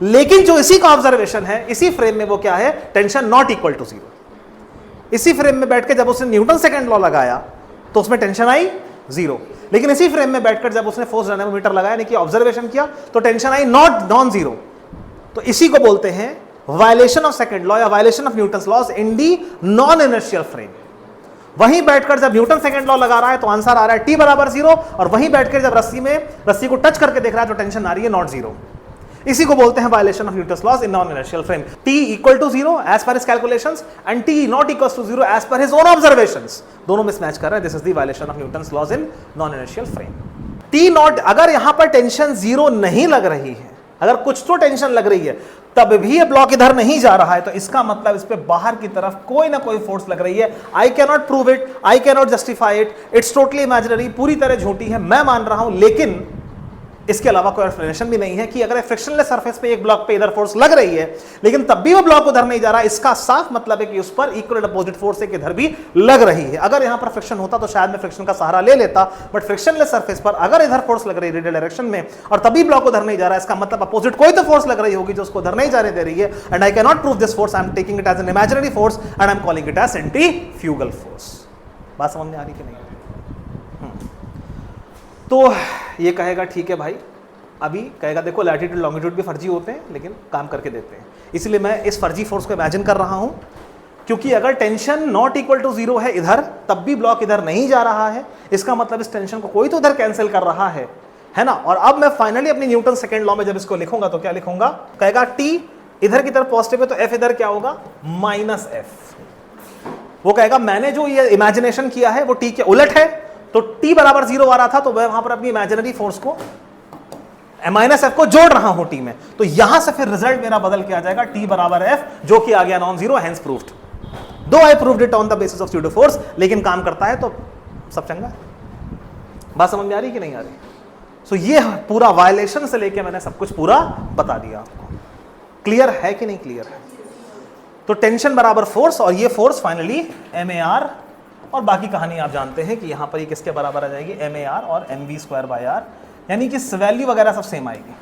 लेकिन जो इसी का ऑब्जर्वेशन है इसी फ्रेम में, वो क्या है, tension not equal to zero. इसी फ्रेम में बैठ के जब उसने न्यूटन सेकंड लॉ लगाया तो उसमें टेंशन आई जीरो, लेकिन इसी फ्रेम में बैठकर जब उसने फोर्स डायनामोमीटर लगाया, यानी कि ऑब्जर्वेशन किया, तो टेंशन आई नॉन जीरो। तो इसी को बोलते हैं वायलेशन ऑफ सेकंड लॉ या violation of Newton's laws in the non inertial frame. वहीं बैठकर जब न्यूटन सेकंड लॉ लगा रहा है तो आंसर आ रहा है टी बराबर जीरो, और वहीं बैठकर जब रस्सी को टच करके देख रहा है तो टेंशन आ रही है नॉट जीरो। इसी को बोलते हैं violation of Newton's laws in non inertial frame. T equal to zero as per his calculations and T not equal to zero as per his own observations, दोनों मिसमैच कर रहे हैं। This is the violation of Newton's laws in non inertial frame. T not, अगर यहां पर tension zero नहीं लग रही है, अगर कुछ तो टेंशन लग रही है, तब भी ये ब्लॉक इधर नहीं जा रहा है, तो इसका मतलब इस पे बाहर की तरफ कोई ना कोई फोर्स लग रही है। आई can not prove it, I can not justify it, it's totally imaginary, पूरी तरह झूठी है, मैं मान रहा हूं, लेकिन इसके अलावा कोई एक्सप्लेनेशन भी नहीं है कि अगर फ्रिक्शनलेस सरफेस पे एक ब्लॉक पे इधर फोर्स लग रही है लेकिन तब भी वो ब्लॉक उधर नहीं जा रहा, इसका साफ मतलब है कि उस पर इक्वल अपोजिट फोर्स एक इधर भी लग रही है। अगर यहां पर फ्रिक्शन होता तो शायद मैं फ्रिक्शन का सहारा ले लेता, बट फ्रिक्शनलेस सरफेस पर अगर इधर फोर्स लग रही है रेडियल डायरेक्शन में और तभी ब्लॉक उधर नहीं जा रहा है, इसका मतलब अपोजिट कोई तो फोर्स लग रही होगी जो उसको उधर नहीं जाने दे रही है। And I can not prove this force, I am taking it as an imaginary force and I am calling it as centrifugal force. बात समझ में आ रही कि नहीं? तो ये कहेगा ठीक है भाई, अभी कहेगा देखो लैटिट्यूड लॉन्गिट्यूड भी फर्जी होते हैं लेकिन काम करके देते हैं, इसलिए मैं इस फर्जी फोर्स को इमेजिन कर रहा हूं, क्योंकि अगर tension not equal to zero है इधर, तब भी ब्लॉक इधर नहीं जा रहा है, इसका मतलब इस टेंशन को कोई तो उधर कैंसिल कर रहा है ना। और अब मैं फाइनली अपनी न्यूटन सेकंड लॉ में जब इसको लिखूंगा तो क्या लिखूंगा, कहेगा टी इधर की तरफ पॉजिटिव है तो एफ इधर क्या होगा, माइनस एफ। वो कहेगा मैंने जो ये इमेजिनेशन किया है वो टी के उलट है, तो टी बराबर जीरो आ रहा था तो मैं वहां पर अपनी इमेजिनरी फोर्स को माइनस एफ को जोड़ रहा हूं टी में, तो यहां से फिर रिजल्ट मेरा बदल के आ जाएगा टी बराबर एफ, जो कि आ गया non zero, hence proved. Though I proved it on the basis of pseudo force, लेकिन काम करता है तो सब चंगा। बात समझ में आ रही कि नहीं आ रही? सो ये पूरा वायलेशन से लेके मैंने सब कुछ पूरा बता दिया आपको। क्लियर है कि नहीं क्लियर है? तो टेंशन बराबर फोर्स, और ये force finally M A R, और बाकी कहानी आप जानते हैं कि यहां पर ये किसके बराबर आ जाएगी, एम ए आर और M V square by R, यानी कि वैल्यू वगैरह सब सेम आएगी।